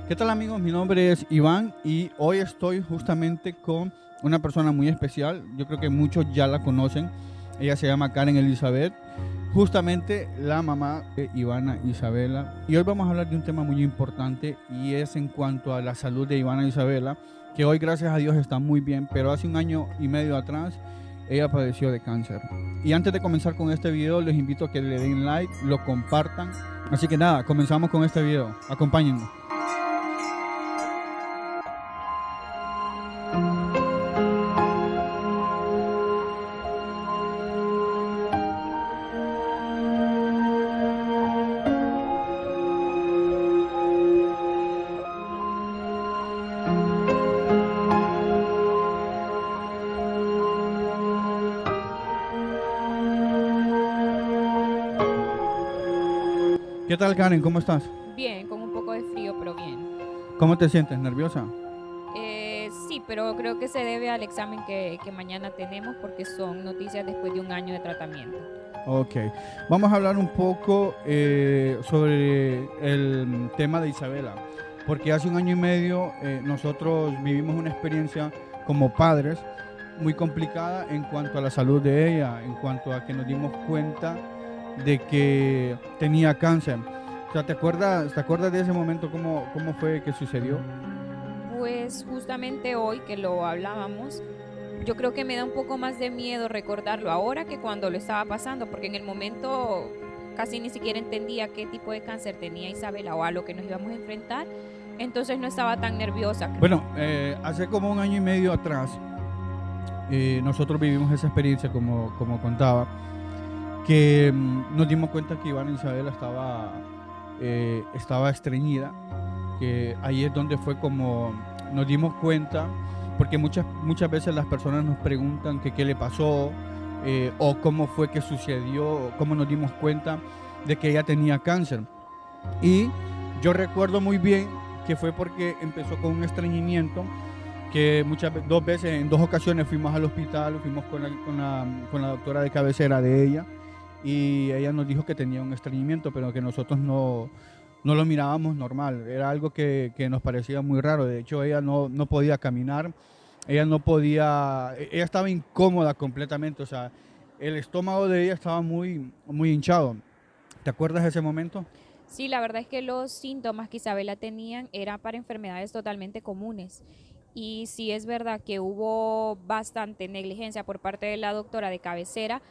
¿Qué tal amigos? Mi nombre es Iván y hoy estoy justamente con una persona muy especial. Yo creo que muchos ya la conocen. Ella se llama Karen Elizabeth, justamente la mamá de Ivana Isabela. Y hoy vamos a hablar de un tema muy importante y es en cuanto a la salud de Ivana Isabela, que hoy gracias a Dios está muy bien, pero hace un año y medio atrás ella padeció de cáncer. Y antes de comenzar con este video, les invito a que le den like, lo compartan. Así que nada, comenzamos con este video. Acompáñenme. ¿Qué tal, Karen? ¿Cómo estás? Bien, con un poco de frío, pero bien. ¿Cómo te sientes? ¿Nerviosa? Sí, pero creo que se debe al examen que mañana tenemos porque son noticias después de un año de tratamiento. Ok. Vamos a hablar un poco sobre el tema de Isabela, porque hace un año y medio nosotros vivimos una experiencia como padres muy complicada en cuanto a la salud de ella, en cuanto a que nos dimos cuenta de que tenía cáncer. O sea, ¿te acuerdas de ese momento cómo fue que sucedió? Pues justamente hoy que lo hablábamos, yo creo que me da un poco más de miedo recordarlo ahora que cuando lo estaba pasando, porque en el momento casi ni siquiera entendía qué tipo de cáncer tenía Isabela o a lo que nos íbamos a enfrentar, entonces no estaba tan nerviosa. Bueno, hace como un año y medio atrás nosotros vivimos esa experiencia como contaba, que nos dimos cuenta que Ivana Isabela estaba estreñida, que ahí es donde fue como nos dimos cuenta, porque muchas veces las personas nos preguntan que qué le pasó, o cómo fue que sucedió, cómo nos dimos cuenta de que ella tenía cáncer. Y yo recuerdo muy bien que fue porque empezó con un estreñimiento, que dos veces, en dos ocasiones fuimos al hospital, fuimos con la doctora de cabecera de ella, y ella nos dijo que tenía un estreñimiento, pero que nosotros no lo mirábamos normal. Era algo que nos parecía muy raro. De hecho, ella no podía caminar, ella estaba incómoda completamente. O sea, el estómago de ella estaba muy, muy hinchado. ¿Te acuerdas de ese momento? Sí, la verdad es que los síntomas que Isabela tenían eran para enfermedades totalmente comunes. Y sí es verdad que hubo bastante negligencia por parte de la doctora de cabecera,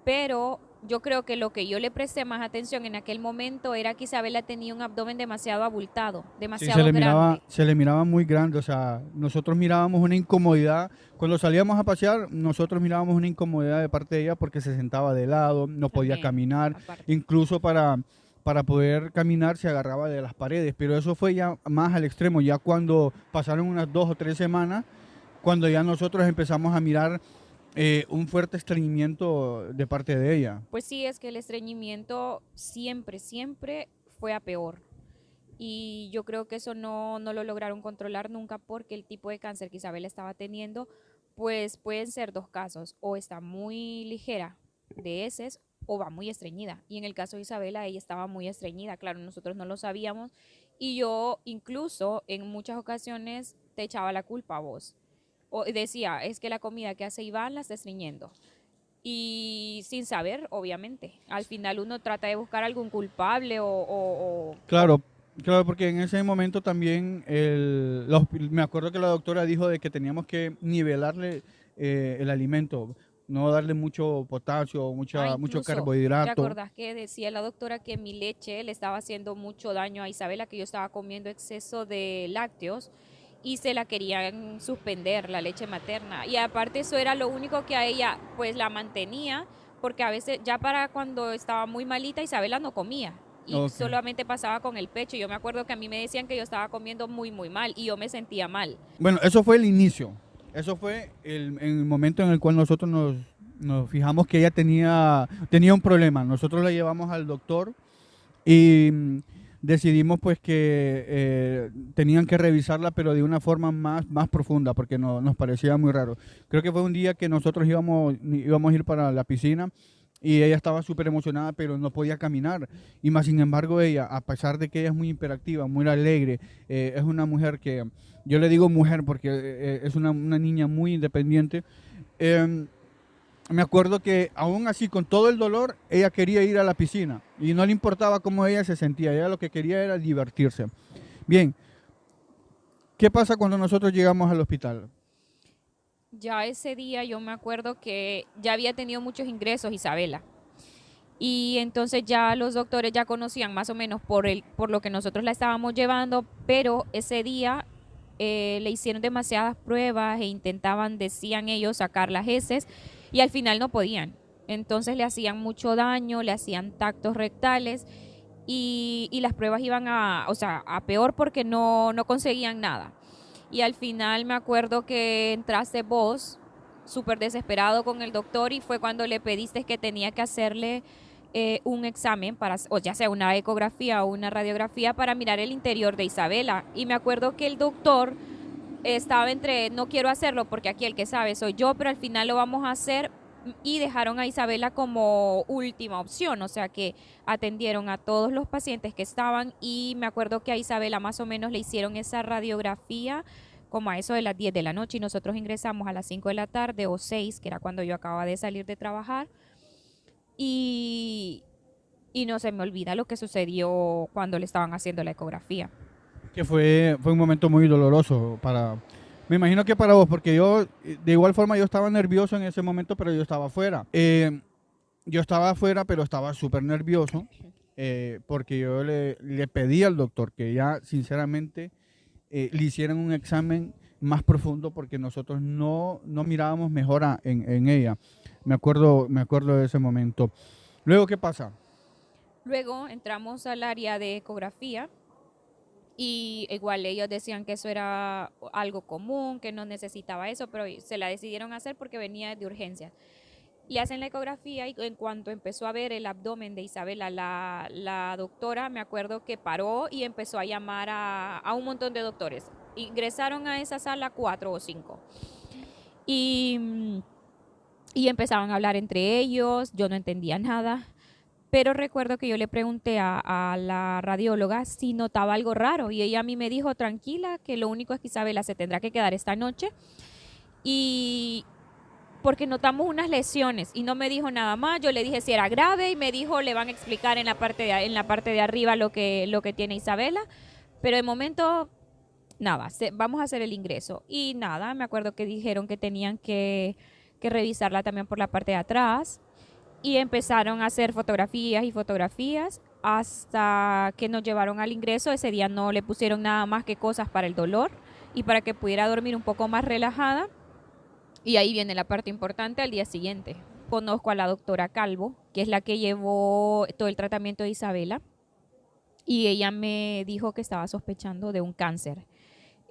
pero yo creo que lo que yo le presté más atención en aquel momento era que Isabela tenía un abdomen demasiado abultado, Sí, se demasiado le miraba, grande. se le miraba muy grande. O sea, nosotros mirábamos una incomodidad. Cuando salíamos a pasear, nosotros mirábamos una incomodidad de parte de ella porque se sentaba de lado, no podía También, caminar, aparte. incluso para poder caminar se agarraba de las paredes. Pero eso fue ya más al extremo, ya cuando pasaron unas 2 o 3 semanas, cuando ya nosotros empezamos a mirar un fuerte estreñimiento de parte de ella. Pues sí, es que el estreñimiento siempre, siempre fue a peor. Y yo creo que eso no lo lograron controlar nunca porque el tipo de cáncer que Isabel estaba teniendo, pues pueden ser dos casos, o está muy ligera de heces o va muy estreñida. Y en el caso de Isabela, ella estaba muy estreñida, claro, nosotros no lo sabíamos y yo incluso en muchas ocasiones te echaba la culpa a vos. O decía, es que la comida que hace Iván la está estreñiendo. Y sin saber, obviamente. Al final uno trata de buscar algún culpable o Claro, claro, porque en ese momento también me acuerdo que la doctora dijo de que teníamos que nivelarle el alimento, no darle mucho potasio, mucho incluso, ¿te carbohidrato. acordás que decía la doctora que mi leche le estaba haciendo mucho daño a Isabela, que yo estaba comiendo exceso de lácteos y se la querían suspender, la leche materna? Y aparte eso era lo único que a ella pues la mantenía, porque a veces ya para cuando estaba muy malita Isabela no comía. Y Ok. solamente pasaba con el pecho. Yo me acuerdo que a mí me decían que yo estaba comiendo muy, muy mal y yo me sentía mal. Bueno, eso fue el inicio. Eso fue el momento en el cual nosotros nos fijamos que ella tenía un problema. Nosotros la llevamos al doctor y decidimos pues que tenían que revisarla, pero de una forma más profunda, porque no, nos parecía muy raro. Creo que fue un día que nosotros íbamos a ir para la piscina y ella estaba súper emocionada, pero no podía caminar. Y más sin embargo ella, a pesar de que ella es muy hiperactiva, muy alegre, es una mujer que, yo le digo mujer porque es una niña muy independiente. em, Me acuerdo que aún así, con todo el dolor, ella quería ir a la piscina y no le importaba cómo ella se sentía, ella lo que quería era divertirse. Bien, ¿qué pasa cuando nosotros llegamos al hospital? Ya ese día yo me acuerdo que ya había tenido muchos ingresos Isabela. Y entonces ya los doctores ya conocían más o menos por lo que nosotros la estábamos llevando, pero ese día le hicieron demasiadas pruebas e intentaban, decían ellos, sacar las heces y al final no podían. Entonces le hacían mucho daño, le hacían tactos rectales y las pruebas iban o sea, a peor porque no conseguían nada. Y al final me acuerdo que entraste vos súper desesperado con el doctor y fue cuando le pediste que tenía que hacerle un examen, o ya sea una ecografía o una radiografía para mirar el interior de Isabela. Y me acuerdo que el doctor estaba entre, no quiero hacerlo porque aquí el que sabe soy yo, pero al final lo vamos a hacer y dejaron a Isabela como última opción, o sea que atendieron a todos los pacientes que estaban y me acuerdo que a Isabela más o menos le hicieron esa radiografía como a eso de las 10 de la noche y nosotros ingresamos a las 5 de la tarde o 6 que era cuando yo acababa de salir de trabajar y, y no se me olvida lo que sucedió cuando le estaban haciendo la ecografía. Que fue un momento muy doloroso para, me imagino que para vos, porque yo, de igual forma, yo estaba nervioso en ese momento, pero yo estaba afuera. Yo estaba afuera, pero estaba súper nervioso, porque yo le pedí al doctor que ya, sinceramente, le hicieran un examen más profundo porque nosotros no mirábamos mejora en ella. Me acuerdo de ese momento. Luego, ¿qué pasa? Luego entramos al área de ecografía y igual ellos decían que eso era algo común, que no necesitaba eso, pero se la decidieron hacer porque venía de urgencia. Le hacen la ecografía y en cuanto empezó a ver el abdomen de Isabela, la doctora, me acuerdo que paró y empezó a llamar a un montón de doctores. Ingresaron a esa sala 4 o 5 y, y empezaban a hablar entre ellos, yo no entendía nada. Pero recuerdo que yo le pregunté a la radióloga si notaba algo raro y ella a mí me dijo, tranquila, que lo único es que Isabela se tendrá que quedar esta noche y porque notamos unas lesiones y no me dijo nada más. Yo le dije si era grave y me dijo le van a explicar en la parte de arriba lo que tiene Isabela, pero de momento nada, vamos a hacer el ingreso y nada, me acuerdo que dijeron que tenían que revisarla también por la parte de atrás y empezaron a hacer fotografías y fotografías hasta que nos llevaron al ingreso. Ese día no le pusieron nada más que cosas para el dolor y para que pudiera dormir un poco más relajada. Y ahí viene la parte importante al día siguiente. Conozco a la doctora Calvo, que es la que llevó todo el tratamiento de Isabela, y ella me dijo que estaba sospechando de un cáncer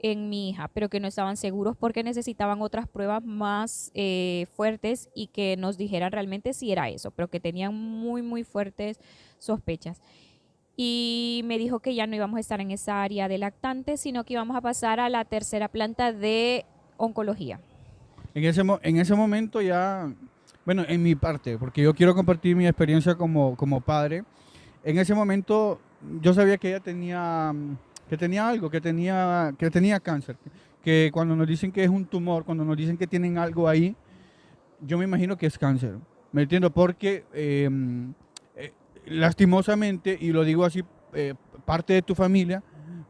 en mi hija, pero que no estaban seguros porque necesitaban otras pruebas más fuertes y que nos dijeran realmente si era eso, pero que tenían muy fuertes sospechas. Y me dijo que ya no íbamos a estar en esa área de lactantes, sino que íbamos a pasar a la tercera planta de oncología. En ese momento ya, bueno, en mi parte, porque yo quiero compartir mi experiencia como padre. En ese momento yo sabía que ella tenía, que tenía algo, que tenía cáncer. Que cuando nos dicen que es un tumor, cuando nos dicen que tienen algo ahí, yo me imagino que es cáncer. ¿Me entiendo? Porque lastimosamente, y lo digo así, parte de tu familia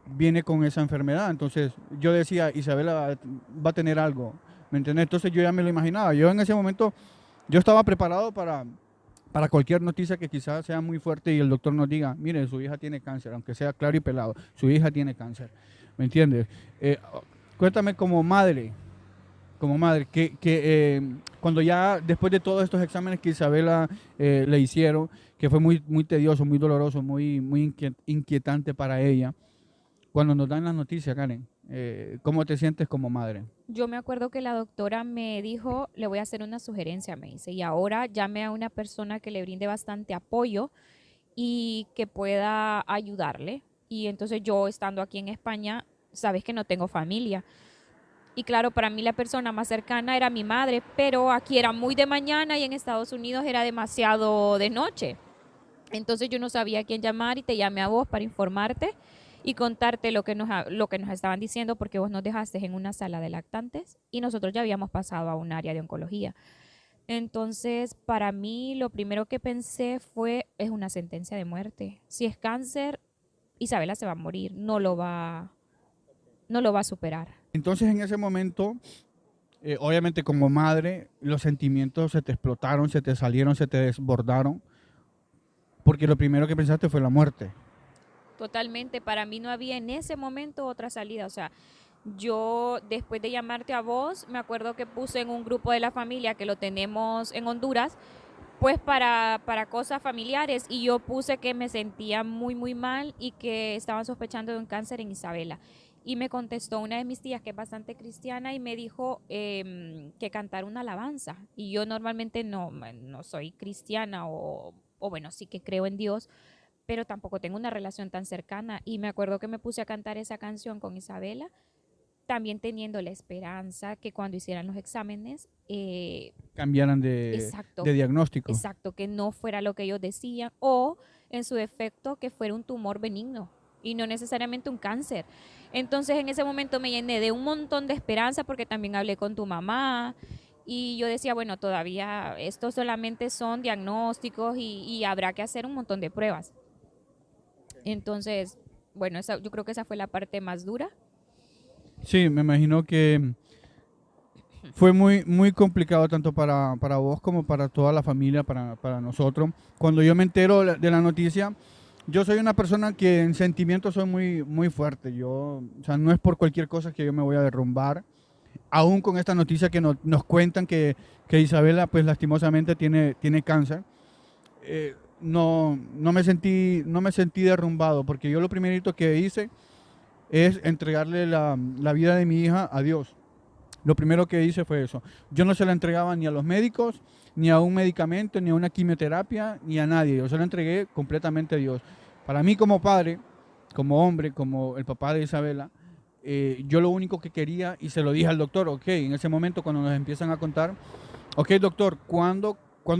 viene con esa enfermedad. Entonces yo decía, Isabela va a tener algo. ¿Me entiendes? Entonces yo ya me lo imaginaba. Yo en ese momento, yo estaba preparado para cualquier noticia que quizás sea muy fuerte y el doctor nos diga, mire, su hija tiene cáncer, aunque sea claro y pelado, su hija tiene cáncer. ¿Me entiendes? Cuéntame como madre, cuando ya después de todos estos exámenes que Isabela le hicieron, que fue muy tedioso, muy doloroso, muy inquietante para ella, cuando nos dan la noticia, Karen, ¿cómo te sientes como madre? Yo me acuerdo que la doctora me dijo, le voy a hacer una sugerencia, me dice, y ahora llame a una persona que le brinde bastante apoyo y que pueda ayudarle. Y entonces yo estando aquí en España, sabes que no tengo familia. Y claro, para mí la persona más cercana era mi madre, pero aquí era muy de mañana y en Estados Unidos era demasiado de noche. Entonces yo no sabía a quién llamar y te llamé a vos para informarte y contarte lo que nos estaban diciendo porque vos nos dejaste en una sala de lactantes y nosotros ya habíamos pasado a un área de oncología. Entonces, para mí lo primero que pensé fue, es una sentencia de muerte. Si es cáncer, Isabela se va a morir, no lo va a superar. Entonces en ese momento, obviamente como madre, los sentimientos se te explotaron, se te salieron, se te desbordaron, porque lo primero que pensaste fue la muerte. Totalmente, para mí no había en ese momento otra salida. O sea, yo después de llamarte a vos, me acuerdo que puse en un grupo de la familia que lo tenemos en Honduras, pues para cosas familiares y yo puse que me sentía muy, muy mal y que estaban sospechando de un cáncer en Isabela. Y me contestó una de mis tías que es bastante cristiana y me dijo que cantar una alabanza. Y yo normalmente no soy cristiana o bueno, sí que creo en Dios, pero tampoco tengo una relación tan cercana. Y me acuerdo que me puse a cantar esa canción con Isabela, también teniendo la esperanza que cuando hicieran los exámenes, Cambiaran exacto, de diagnóstico. exacto, que no fuera lo que ellos decían o en su defecto que fuera un tumor benigno y no necesariamente un cáncer. Entonces en ese momento me llené de un montón de esperanza porque también hablé con tu mamá y yo decía, bueno, todavía estos solamente son diagnósticos y habrá que hacer un montón de pruebas. Entonces, bueno, yo creo que esa fue la parte más dura. Sí, me imagino que fue muy complicado tanto para vos como para toda la familia, para nosotros. Cuando yo me entero de la noticia, yo soy una persona que en sentimientos soy muy fuerte. Yo, o sea, no es por cualquier cosa que yo me voy a derrumbar. Aún con esta noticia que nos cuentan que Isabela, pues lastimosamente tiene cáncer, no me sentí derrumbado, porque yo lo primerito que hice es entregarle la vida de mi hija a Dios. Lo primero que hice fue eso. Yo no se la entregaba ni a los médicos, ni a un medicamento, ni a una quimioterapia, ni a nadie. Yo se la entregué completamente a Dios. Para mí como padre, como hombre, como el papá de Isabela, yo lo único que quería, y se lo dije al doctor, ok, en ese momento cuando nos empiezan a contar, ok doctor, ¿cuándo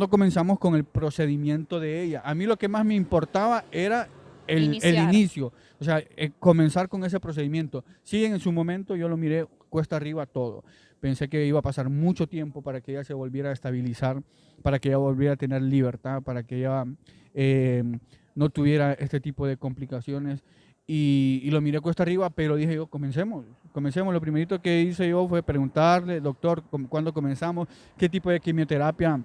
comenzamos con el procedimiento de ella? A mí lo que más me importaba era el Iniciar. inicio, o sea, comenzar con ese procedimiento. Sí, en su momento yo lo miré cuesta arriba todo. Pensé que iba a pasar mucho tiempo para que ella se volviera a estabilizar, para que ella volviera a tener libertad, para que ella eh, no tuviera este tipo de complicaciones. Y lo miré cuesta arriba, pero dije yo, comencemos. Lo primerito que hice yo fue preguntarle, doctor, ¿cuándo comenzamos? ¿Qué tipo de quimioterapia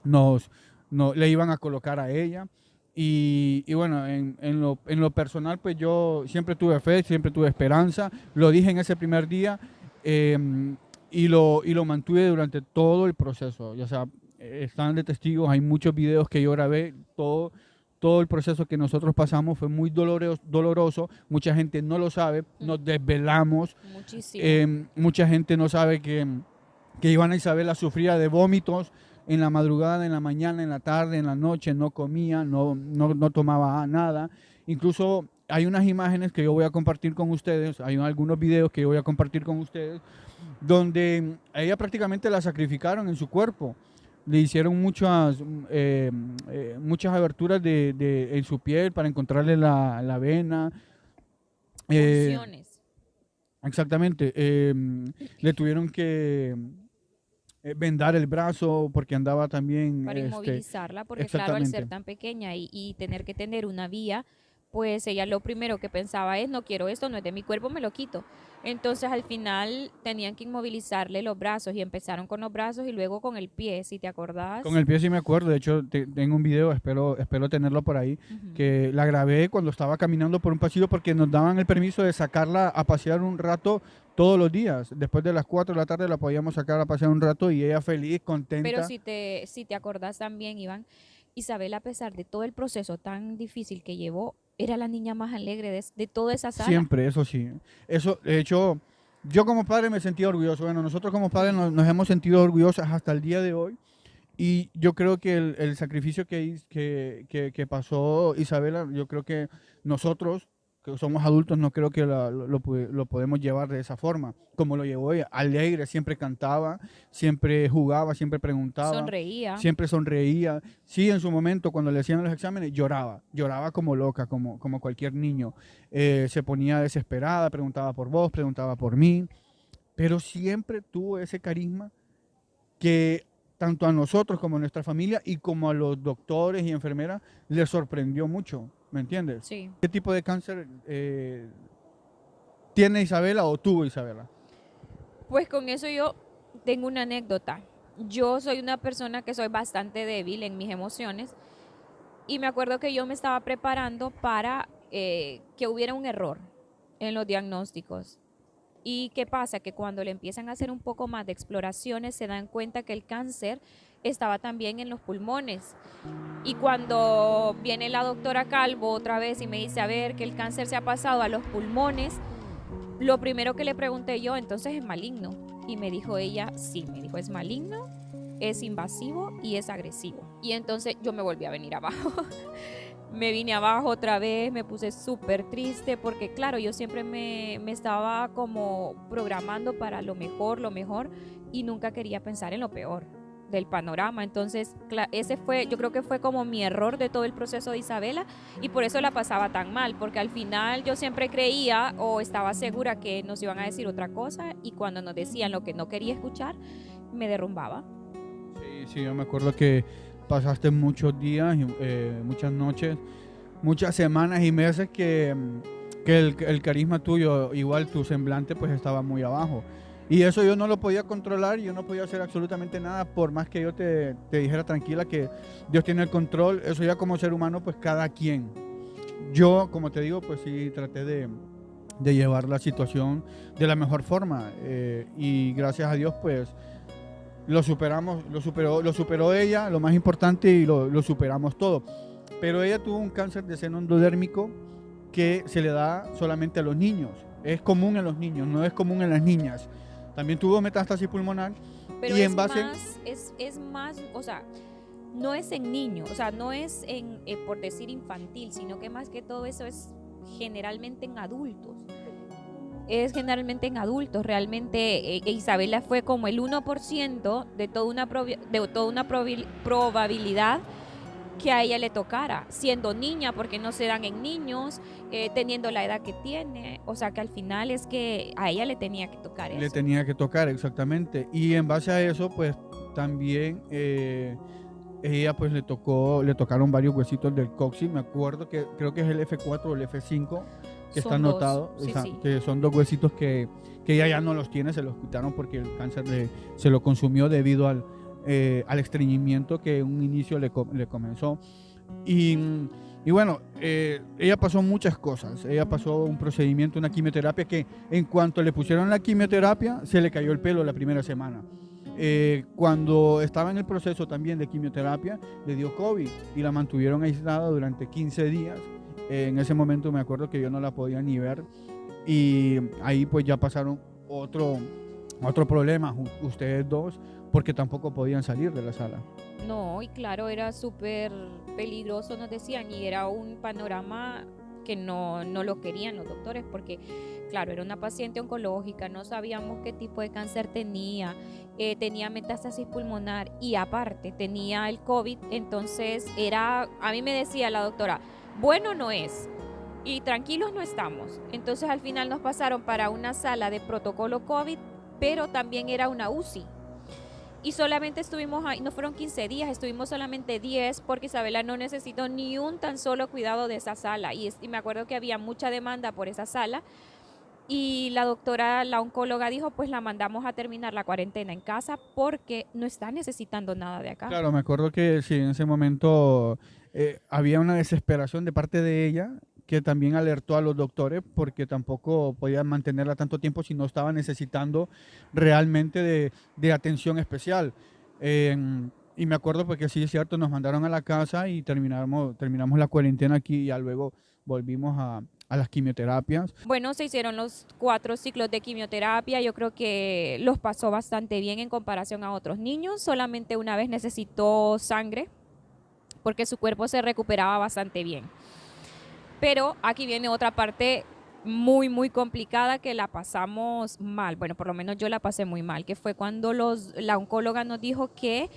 nos, le iban a colocar a ella? Y bueno, en lo personal, pues yo siempre tuve fe, siempre tuve esperanza. Lo dije en ese primer día eh, y lo mantuve durante todo el proceso. Ya sea, están de testigos, hay muchos videos que yo grabé, todo el proceso que nosotros pasamos fue muy doloroso. Mucha gente no lo sabe, nos desvelamos. Muchísimo. Mucha gente no sabe que Ivana Isabela sufría de vómitos en la madrugada, en la mañana, en la tarde, en la noche, no comía, no tomaba nada. Incluso hay unas imágenes que yo voy a compartir con ustedes, hay algunos videos que yo voy a compartir con ustedes, donde a ella prácticamente la sacrificaron en su cuerpo. Le hicieron muchas aberturas en su piel para encontrarle la vena. Eh, Funciones. exactamente. Le tuvieron que vendar el brazo porque andaba también, Para inmovilizarla, porque claro, al ser exactamente. tan pequeña y tener que tener una vía, pues ella lo primero que pensaba es, no quiero esto, no es de mi cuerpo, me lo quito. Entonces al final tenían que inmovilizarle los brazos y empezaron con los brazos y luego con el pie, si te Con acordás. el pie sí me acuerdo, de hecho tengo un video, espero tenerlo por ahí, Ujú. que la grabé cuando estaba caminando por un pasillo porque nos daban el permiso de sacarla a pasear un rato todos los días. Después de las 4 de la tarde la podíamos sacar a pasear un rato y ella feliz, Pero contenta. si te acordás también, Iván, Isabel, a pesar de todo el proceso tan difícil que llevó, era la niña más alegre de toda esa sala. Siempre, eso sí. Eso, de hecho, yo como padre me sentía orgulloso. Bueno, nosotros como padres Sí. nos hemos sentido orgullosos hasta el día de hoy. Y yo creo que el sacrificio que pasó Isabela, yo creo que nosotros, que somos adultos, no creo que lo podemos llevar de esa forma, como lo llevó ella, alegre, siempre cantaba, siempre jugaba, siempre preguntaba, Sonreía. siempre sonreía. Sí, en su momento, cuando le hacían los exámenes, lloraba como loca, como cualquier niño. Se ponía desesperada, preguntaba por vos, preguntaba por mí, pero siempre tuvo ese carisma que tanto a nosotros como a nuestra familia y como a los doctores y enfermeras les sorprendió mucho, ¿me entiendes? Sí. ¿Qué tipo de cáncer tiene Isabela o tuvo Isabela? Pues con eso yo tengo una anécdota. Yo soy una persona que soy bastante débil en mis emociones y me acuerdo que yo me estaba preparando para que hubiera un error en los diagnósticos. ¿Y qué pasa? Que cuando le empiezan a hacer un poco más de exploraciones se dan cuenta que el cáncer estaba también en los pulmones. Y cuando viene la doctora Calvo otra vez y me dice, a ver, que el cáncer se ha pasado a los pulmones, lo primero que le pregunté yo, entonces es maligno. Y me dijo ella, sí, me dijo, es maligno, es invasivo y es agresivo. Y entonces yo me volví a venir abajo. Me vine abajo otra vez, me puse súper triste porque claro, yo siempre me estaba como programando para lo mejor y nunca quería pensar en lo peor del panorama. Entonces, ese fue, yo creo que fue como mi error de todo el proceso de Isabela y por eso la pasaba tan mal, porque al final yo siempre creía o estaba segura que nos iban a decir otra cosa y cuando nos decían lo que no quería escuchar, me derrumbaba. Sí, yo me acuerdo que pasaste muchos días, muchas noches, muchas semanas y meses que el carisma tuyo, igual tu semblante, pues estaba muy abajo. Y eso yo no lo podía controlar, yo no podía hacer absolutamente nada, por más que yo te dijera tranquila que Dios tiene el control. Eso ya como ser humano, pues cada quien. Yo, como te digo, pues sí traté de llevar la situación de la mejor forma. Y gracias a Dios, pues lo superamos, lo superó ella, lo más importante, y lo superamos todo. Pero ella tuvo un cáncer de seno endodérmico que se le da solamente a los niños. Es común en los niños, no es común en las niñas. También tuvo metástasis pulmonar. Pero Y es en base... más, es más, o sea, no es en niños, o sea, no es en, por decir infantil, sino que más que todo eso es generalmente en adultos. Es generalmente en adultos. Realmente Isabela fue como el 1% de toda una, probabilidad que a ella le tocara, siendo niña, porque no se dan en niños, teniendo la edad que tiene, o sea que al final es que a ella le tenía que tocar eso. Le tenía que tocar, exactamente. Y en base a eso, pues también ella pues le tocaron varios huesitos del coxis. Me acuerdo que creo que es el F4 o el F5 que está anotado, sí, sí. que son dos huesitos que ella ya no los tiene, se los quitaron porque el cáncer se lo consumió debido al estreñimiento que en un inicio le comenzó. Y bueno, ella pasó muchas cosas. Ella pasó un procedimiento, una quimioterapia que en cuanto le pusieron la quimioterapia se le cayó el pelo la primera semana. Cuando estaba en el proceso también de quimioterapia le dio COVID y la mantuvieron aislada durante 15 días. En ese momento me acuerdo que yo no la podía ni ver y ahí pues ya pasaron otro problema ustedes dos, porque tampoco podían salir de la sala. No, y claro, era súper peligroso, nos decían, y era un panorama que no lo querían los doctores, porque claro, era una paciente oncológica, no sabíamos qué tipo de cáncer tenía, tenía metástasis pulmonar y aparte tenía el COVID, entonces a mí me decía la doctora, bueno no es, y tranquilos no estamos. Entonces al final nos pasaron para una sala de protocolo COVID, pero también era una UCI. Y solamente estuvimos ahí, no fueron 15 días, estuvimos solamente 10 porque Isabela no necesitó ni un tan solo cuidado de esa sala. Y me acuerdo que había mucha demanda por esa sala. Y la doctora, la oncóloga dijo, pues la mandamos a terminar la cuarentena en casa porque no está necesitando nada de acá. Claro, me acuerdo que sí, en ese momento había una desesperación de parte de ella que también alertó a los doctores porque tampoco podían mantenerla tanto tiempo si no estaba necesitando realmente de atención especial. Y me acuerdo porque sí, es cierto, nos mandaron a la casa y terminamos la cuarentena aquí y ya luego volvimos a las quimioterapias. Bueno, se hicieron los 4 ciclos de quimioterapia, yo creo que los pasó bastante bien en comparación a otros niños, solamente una vez necesitó sangre porque su cuerpo se recuperaba bastante bien. Pero aquí viene otra parte muy, muy complicada que la pasamos mal. Bueno, por lo menos yo la pasé muy mal, que fue cuando la oncóloga nos dijo que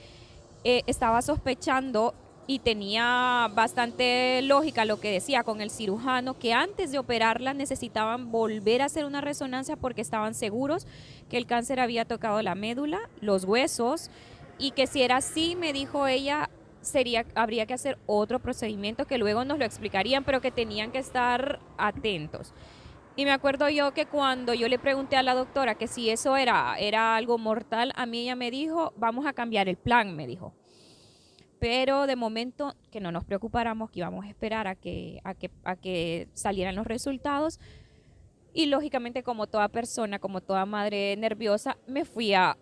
estaba sospechando y tenía bastante lógica lo que decía con el cirujano, que antes de operarla necesitaban volver a hacer una resonancia porque estaban seguros que el cáncer había tocado la médula, los huesos, y que si era así, me dijo ella, habría que hacer otro procedimiento que luego nos lo explicarían, pero que tenían que estar atentos. Y me acuerdo yo que cuando yo le pregunté a la doctora que si eso era algo mortal, a mí ella me dijo, vamos a cambiar el plan, me dijo. Pero de momento que no nos preocupáramos, que íbamos a esperar a que salieran los resultados. Y lógicamente, como toda persona, como toda madre nerviosa, me fui a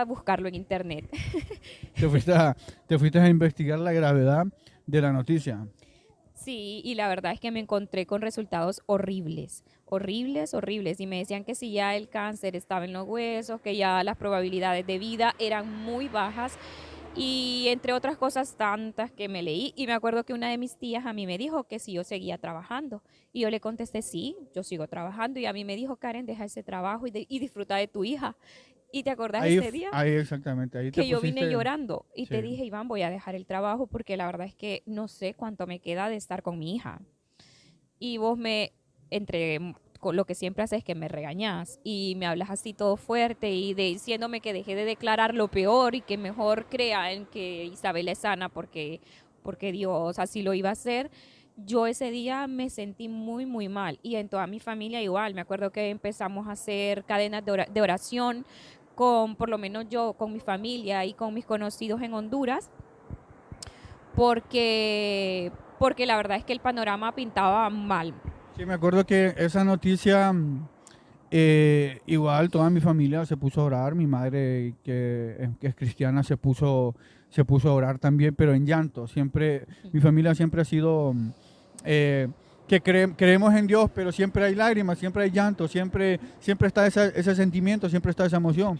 buscarlo en internet. Te fuiste a, te fuiste a investigar la gravedad de la noticia. Sí, y la verdad es que me encontré con resultados horribles, horribles, horribles. Y me decían que si ya el cáncer estaba en los huesos, que ya las probabilidades de vida eran muy bajas. Y entre otras cosas tantas que me leí. Y me acuerdo que una de mis tías a mí me dijo que si yo seguía trabajando. Y yo le contesté, sí, yo sigo trabajando. Y a mí me dijo, Karen, deja ese trabajo y disfruta de tu hija. ¿Y te acordás Ahí, ese día? ahí exactamente, ahí te Que yo vine pusiste, llorando y sí. te dije, Iván, voy a dejar el trabajo porque la verdad es que no sé cuánto me queda de estar con mi hija. Y vos con lo que siempre haces es que me regañas y me hablas así todo fuerte y diciéndome que dejé de declarar lo peor y que mejor crea en que Isabel es sana porque Dios así lo iba a hacer. Yo ese día me sentí muy, muy mal y en toda mi familia igual. Me acuerdo que empezamos a hacer cadenas de oración por lo menos yo, con mi familia y con mis conocidos en Honduras, porque la verdad es que el panorama pintaba mal. Sí, me acuerdo que esa noticia, igual toda mi familia se puso a orar, mi madre que es cristiana se puso a orar también, pero en llanto. Siempre, mi familia siempre ha sido eh, creemos en Dios, pero siempre hay lágrimas, siempre hay llanto, siempre está ese sentimiento, siempre está esa emoción.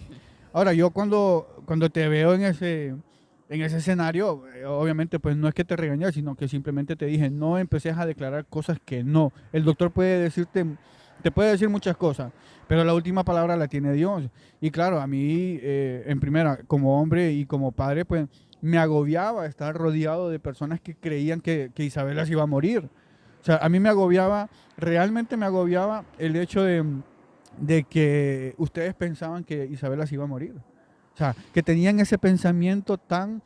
Ahora, yo cuando te veo en ese escenario, obviamente pues no es que te regañé, sino que simplemente te dije, no empeces a declarar cosas que no. El doctor puede decirte, te puede decir muchas cosas, pero la última palabra la tiene Dios. Y claro, a mí, en primera, como hombre y como padre, pues me agobiaba estar rodeado de personas que creían que Isabela se iba a morir. O sea, a mí me agobiaba, realmente me agobiaba el hecho de que ustedes pensaban que Isabela se iba a morir. O sea, que tenían ese pensamiento tan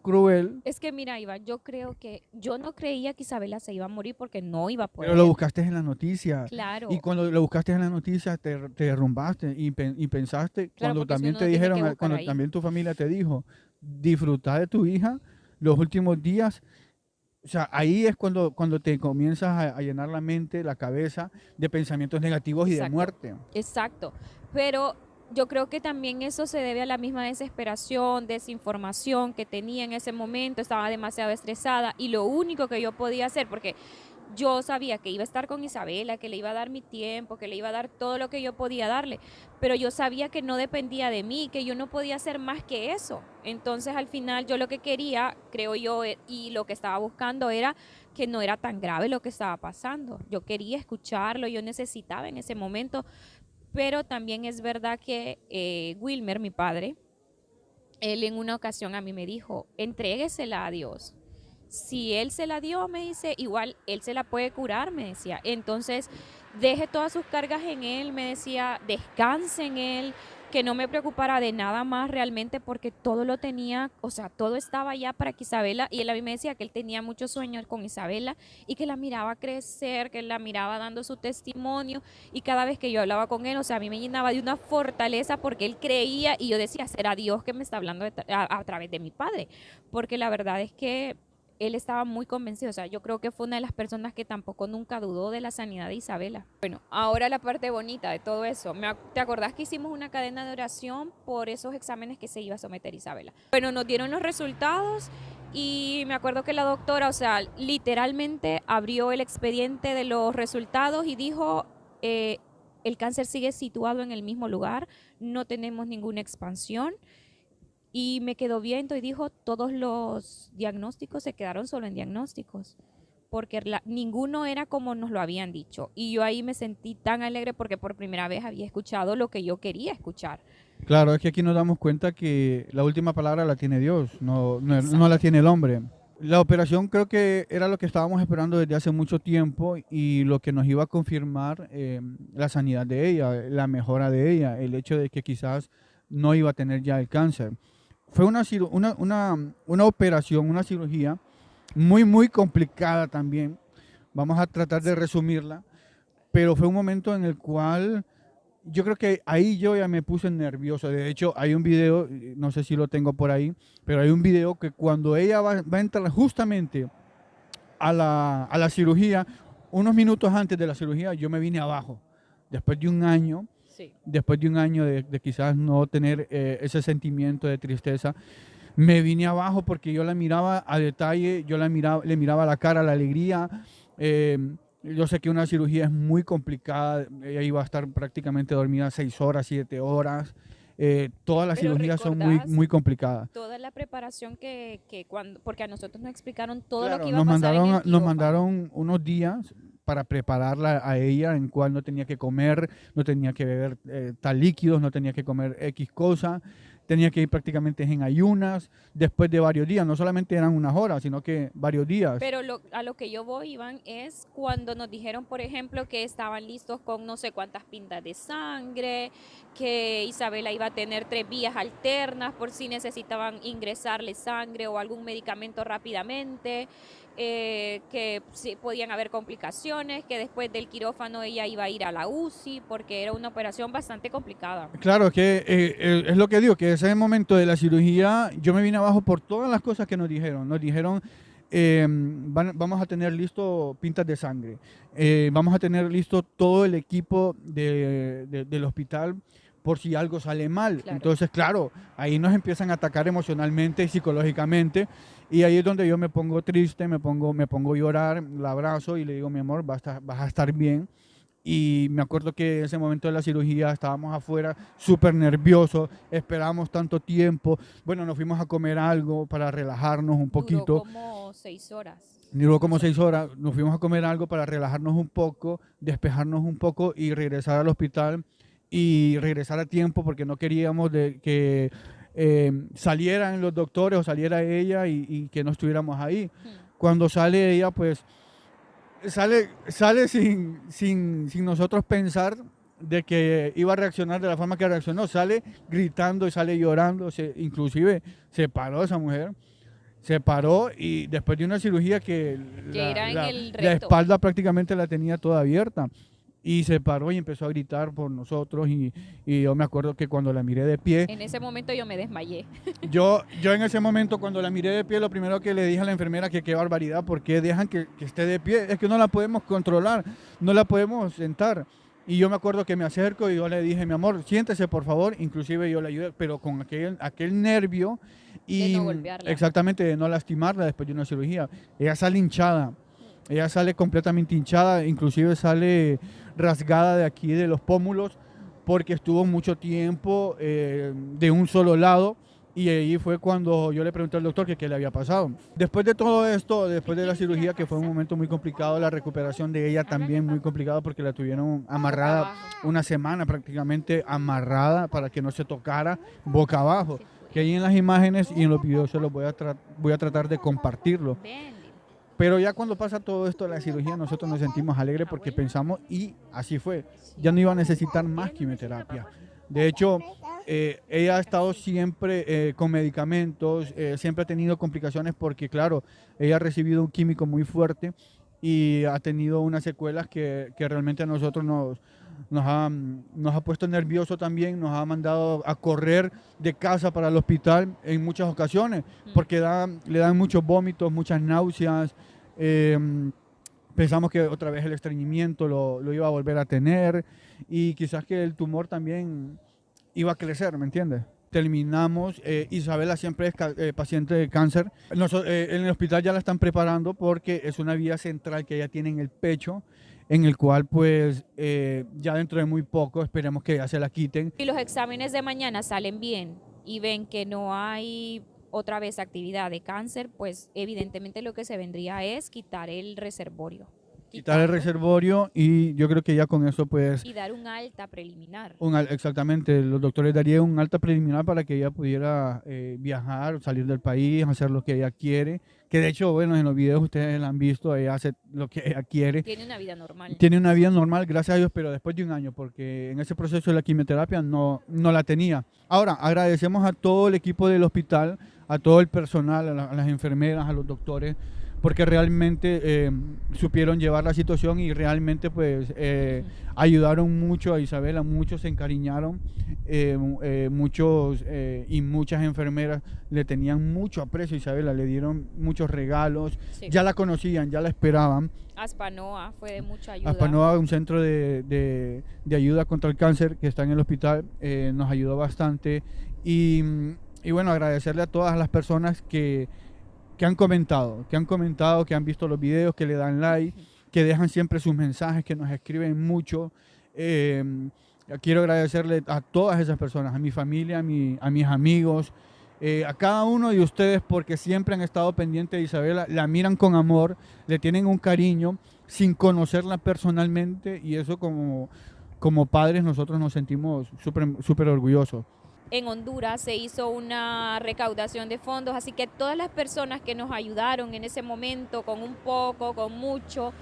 cruel, Es que mira, Iván, yo creo que yo no creía que Isabela se iba a morir porque no iba a pero lo poder. buscaste en la noticia. Y Claro, cuando lo buscaste en la noticia, te derrumbaste y pensaste, claro, cuando porque si también uno te no tiene que dijeron, buscar cuando ahí. también tu familia te dijo, disfrutar de tu hija los últimos días. O sea, ahí es cuando te comienzas a llenar la mente, la cabeza de pensamientos negativos y de Exacto, muerte. exacto. Pero yo creo que también eso se debe a la misma desesperación, desinformación que tenía en ese momento, estaba demasiado estresada y lo único que yo podía hacer, porque yo sabía que iba a estar con Isabela, que le iba a dar mi tiempo, que le iba a dar todo lo que yo podía darle, pero yo sabía que no dependía de mí, que yo no podía hacer más que eso. Entonces al final yo lo que quería, creo yo, y lo que estaba buscando era que no era tan grave lo que estaba pasando. Yo quería escucharlo, yo necesitaba en ese momento, pero también es verdad que Wilmer, mi padre, él en una ocasión a mí me dijo, entréguesela a Dios. Si él se la dio, me dice, igual él se la puede curar, me decía. Entonces, deje todas sus cargas en él, me decía, descanse en él, que no me preocupara de nada más realmente porque todo lo tenía, o sea, todo estaba ya para que Isabela, y él a mí me decía que él tenía muchos sueños con Isabela y que la miraba crecer, que la miraba dando su testimonio y cada vez que yo hablaba con él, o sea, a mí me llenaba de una fortaleza porque él creía y yo decía, será Dios que me está hablando a través de mi padre, porque la verdad es que él estaba muy convencido, o sea, yo creo que fue una de las personas que tampoco nunca dudó de la sanidad de Isabela. Bueno, ahora la parte bonita de todo eso. ¿Te acordás que hicimos una cadena de oración por esos exámenes que se iba a someter Isabela? Bueno, nos dieron los resultados y me acuerdo que la doctora, o sea, literalmente abrió el expediente de los resultados y dijo, el cáncer sigue situado en el mismo lugar, no tenemos ninguna expansión. Y me quedó viendo y dijo, todos los diagnósticos se quedaron solo en diagnósticos. porque ninguno era como nos lo habían dicho. Y yo ahí me sentí tan alegre porque por primera vez había escuchado lo que yo quería escuchar. Claro, es que aquí nos damos cuenta que la última palabra la tiene Dios, no la Exacto. tiene el hombre. La operación creo que era lo que estábamos esperando desde hace mucho tiempo y lo que nos iba a confirmar la sanidad de ella, la mejora de ella, el hecho de que quizás no iba a tener ya el cáncer. Fue una operación, una cirugía muy complicada también. Vamos a tratar de Sí. resumirla, pero fue un momento en el cual yo creo que ahí yo ya me puse nervioso. De hecho, hay un video, no sé si lo tengo por ahí, pero hay un video que cuando ella va a entrar justamente a la cirugía, unos minutos antes de la cirugía, yo me vine abajo. Después de un año, Sí. después de un año de quizás no tener ese sentimiento de tristeza, me vine abajo porque yo la miraba a detalle, yo le miraba la cara, la alegría. eh, yo sé que una cirugía es muy complicada, ella iba a estar prácticamente dormida 6 horas, 7 horas. Todas las Pero cirugías son recordás muy complicadas. toda la preparación que cuando, porque a nosotros nos explicaron todo lo que Claro, iba a pasar en el nos quirófano. mandaron unos días para prepararla a ella, en cual no tenía que comer, no tenía que beber tal líquidos, no tenía que comer X cosa, tenía que ir prácticamente en ayunas, después de varios días, no solamente eran unas horas, sino que varios días. Pero a lo que yo voy, Iván, es cuando nos dijeron, por ejemplo, que estaban listos con no sé cuántas pintas de sangre, que Isabela iba a tener 3 vías alternas por si necesitaban ingresarle sangre o algún medicamento rápidamente, que sí, podían haber complicaciones, que después del quirófano ella iba a ir a la UCI porque era una operación bastante complicada. Claro, es que es lo que digo, que ese momento de la cirugía yo me vine abajo por todas las cosas que nos dijeron. Nos dijeron, vamos a tener listo pintas de sangre, vamos a tener listo todo el equipo del hospital por si algo sale mal. Claro. Entonces, claro, ahí nos empiezan a atacar emocionalmente, psicológicamente, y ahí es donde yo me pongo triste, me pongo a llorar, la abrazo y le digo, mi amor, vas a estar bien. Y me acuerdo que en ese momento de la cirugía estábamos afuera súper nerviosos, esperábamos tanto tiempo. Bueno, nos fuimos a comer algo para relajarnos un Duró poquito. como 6 horas, Duró como más o 6 horas. menos. Nos fuimos a comer algo para relajarnos un poco, despejarnos un poco y regresar al hospital y regresar a tiempo porque no queríamos que salieran los doctores o saliera ella y que no estuviéramos ahí. Cuando sale ella, pues sale sin nosotros pensar de que iba a reaccionar de la forma que reaccionó. Sale gritando y sale llorando. Inclusive se paró esa mujer. Se paró y después de una cirugía que Que era en el la recto. espalda prácticamente la tenía toda abierta. Y se paró y empezó a gritar por nosotros. Y yo me acuerdo que cuando la miré de pie, En ese momento yo me desmayé. yo en ese momento, cuando la miré de pie, lo primero que le dije a la enfermera que qué barbaridad, ¿por qué dejan que esté de pie? Es que no la podemos controlar, no la podemos sentar. Y yo me acuerdo que me acerco y yo le dije, mi amor, siéntese por favor. Inclusive yo le ayudé, pero con aquel nervio De y no golpearla. exactamente de no lastimarla después de una cirugía. Ella sale hinchada, ella sale completamente hinchada, inclusive sale rasgada de aquí de los pómulos porque estuvo mucho tiempo de un solo lado. Y ahí fue cuando yo le pregunté al doctor que qué le había pasado. Después de todo esto, después de la cirugía, que fue un momento muy complicado, la recuperación de ella también muy complicada porque la tuvieron amarrada una semana prácticamente amarrada para que no se tocara boca abajo. Que ahí en las imágenes y en los videos se los voy a tratar de compartirlo. Pero ya cuando pasa todo esto de la cirugía, nosotros nos sentimos alegres porque pensamos, y así fue, ya no iba a necesitar más quimioterapia. De hecho, ella ha estado siempre con medicamentos, siempre ha tenido complicaciones porque, claro, ella ha recibido un químico muy fuerte y ha tenido unas secuelas que realmente a nosotros nos ha puesto nervioso también, nos ha mandado a correr de casa para el hospital en muchas ocasiones porque le dan muchos vómitos, muchas náuseas. eh, Pensamos que otra vez el estreñimiento lo iba a volver a tener y quizás que el tumor también iba a crecer, ¿me entiendes? Terminamos, Isabela siempre es paciente de cáncer. En el hospital ya la están preparando porque es una vía central que ella tiene en el pecho, en el cual pues ya dentro de muy poco esperemos que ya se la quiten. Si los exámenes de mañana salen bien y ven que no hay otra vez actividad de cáncer, pues evidentemente lo que se vendría es quitar el reservorio. Quitar el reservorio, y yo creo que ya con eso pues... Y dar un alta preliminar. Exactamente, los doctores darían un alta preliminar para que ella pudiera viajar, salir del país, hacer lo que ella quiere. Que de hecho, bueno, en los videos ustedes la han visto, ella hace lo que ella quiere. Tiene una vida normal. Tiene una vida normal, gracias a Dios, pero después de un año, porque en ese proceso de la quimioterapia no la tenía. Ahora, agradecemos a todo el equipo del hospital, a todo el personal, a las enfermeras, a los doctores, porque realmente supieron llevar la situación y realmente pues ayudaron mucho a Isabela, muchos se encariñaron, muchos y muchas enfermeras le tenían mucho aprecio a Isabela, le dieron muchos regalos, sí. Ya la conocían, ya la esperaban. Aspanoa fue de mucha ayuda. Aspanoa, un centro de ayuda contra el cáncer que está en el hospital, nos ayudó bastante y bueno, agradecerle a todas las personas que han comentado, que han visto los videos, que le dan like, que dejan siempre sus mensajes, que nos escriben mucho. Quiero agradecerle a todas esas personas, a mi familia, a mis amigos, a cada uno de ustedes, porque siempre han estado pendientes de Isabela, la miran con amor, le tienen un cariño sin conocerla personalmente, y eso como padres nosotros nos sentimos súper orgullosos. En Honduras se hizo una recaudación de fondos, así que todas las personas que nos ayudaron en ese momento, con un poco, con mucho,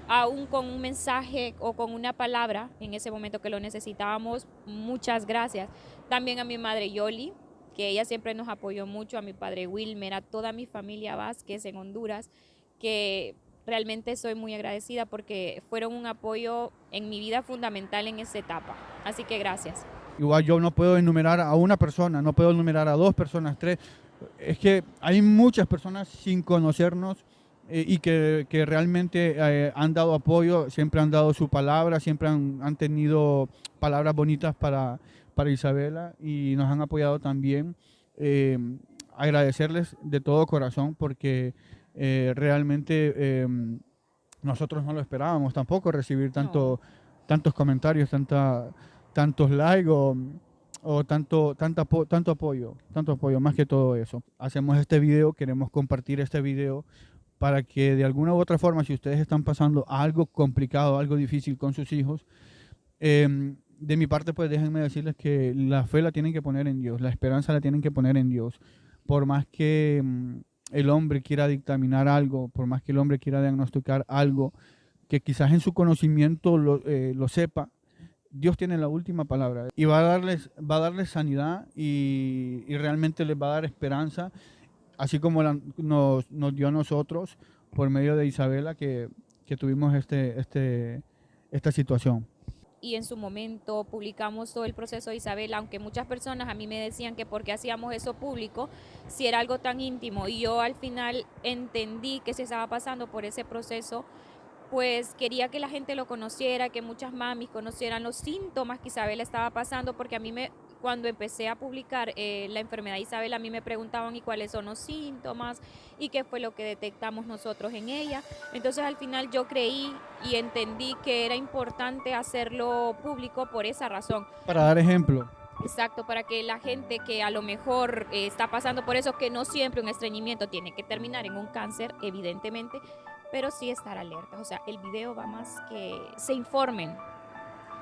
aún con un mensaje o con una palabra, en ese momento que lo necesitábamos, muchas gracias. También a mi madre Yoli, que ella siempre nos apoyó mucho, a mi padre Wilmer, a toda mi familia Vázquez en Honduras, que realmente soy muy agradecida porque fueron un apoyo en mi vida fundamental en esa etapa. Así que gracias. Igual yo no puedo enumerar a una persona, no puedo enumerar a 2 personas, 3. Es que hay muchas personas sin conocernos y que realmente han dado apoyo, siempre han dado su palabra, siempre han tenido palabras bonitas para Isabela y nos han apoyado también. Agradecerles de todo corazón porque realmente nosotros no lo esperábamos tampoco, recibir tantos comentarios, tantos likes o tanto apoyo, más que todo eso. Hacemos este video, queremos compartir este video para que de alguna u otra forma, si ustedes están pasando algo complicado, algo difícil con sus hijos, de mi parte pues déjenme decirles que la fe la tienen que poner en Dios, la esperanza la tienen que poner en Dios. Por más que el hombre quiera dictaminar algo, por más que el hombre quiera diagnosticar algo, que quizás en su conocimiento lo sepa, Dios tiene la última palabra y va a darles sanidad y realmente les va a dar esperanza, así como nos dio a nosotros por medio de Isabela que tuvimos esta situación. Y en su momento publicamos todo el proceso de Isabela, aunque muchas personas a mí me decían que por qué hacíamos eso público, si era algo tan íntimo, y yo al final entendí que se estaba pasando por ese proceso, pues quería que la gente lo conociera, que muchas mamis conocieran los síntomas que Isabela estaba pasando, porque a mí cuando empecé a publicar la enfermedad de Isabela, a mí me preguntaban y cuáles son los síntomas y qué fue lo que detectamos nosotros en ella. Entonces al final yo creí y entendí que era importante hacerlo público por esa razón. Para dar ejemplo. Exacto, para que la gente que a lo mejor está pasando por eso, que no siempre un estreñimiento tiene que terminar en un cáncer, evidentemente, pero sí estar alerta. O sea, el video va más que se informen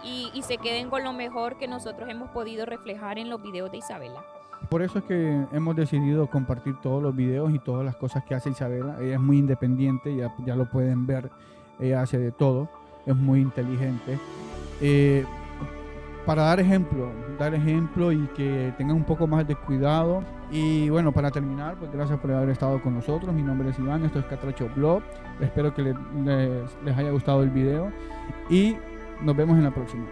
y se queden con lo mejor que nosotros hemos podido reflejar en los videos de Isabela. Por eso es que hemos decidido compartir todos los videos y todas las cosas que hace Isabela. Ella es muy independiente, ya lo pueden ver, ella hace de todo, es muy inteligente. Para dar ejemplo y que tengan un poco más de cuidado. Y bueno, para terminar, pues gracias por haber estado con nosotros. Mi nombre es Iván, esto es Catracho Blog. Espero que les haya gustado el video y nos vemos en la próxima.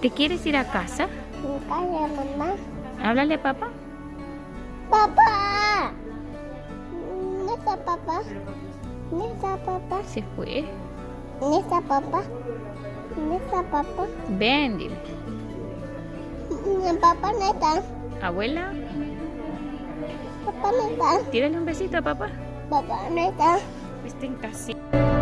¿Te quieres ir a casa? Mamá. Háblale, papá. Papá. ¿Dónde está papá? ¿Dónde está papá? Se fue. ¿Dónde está papá? ¿Dónde está papá? Ven, dile. Papá no está. Abuela. Papá no está. Tírale un besito a papá. Papá no está. Está en casita.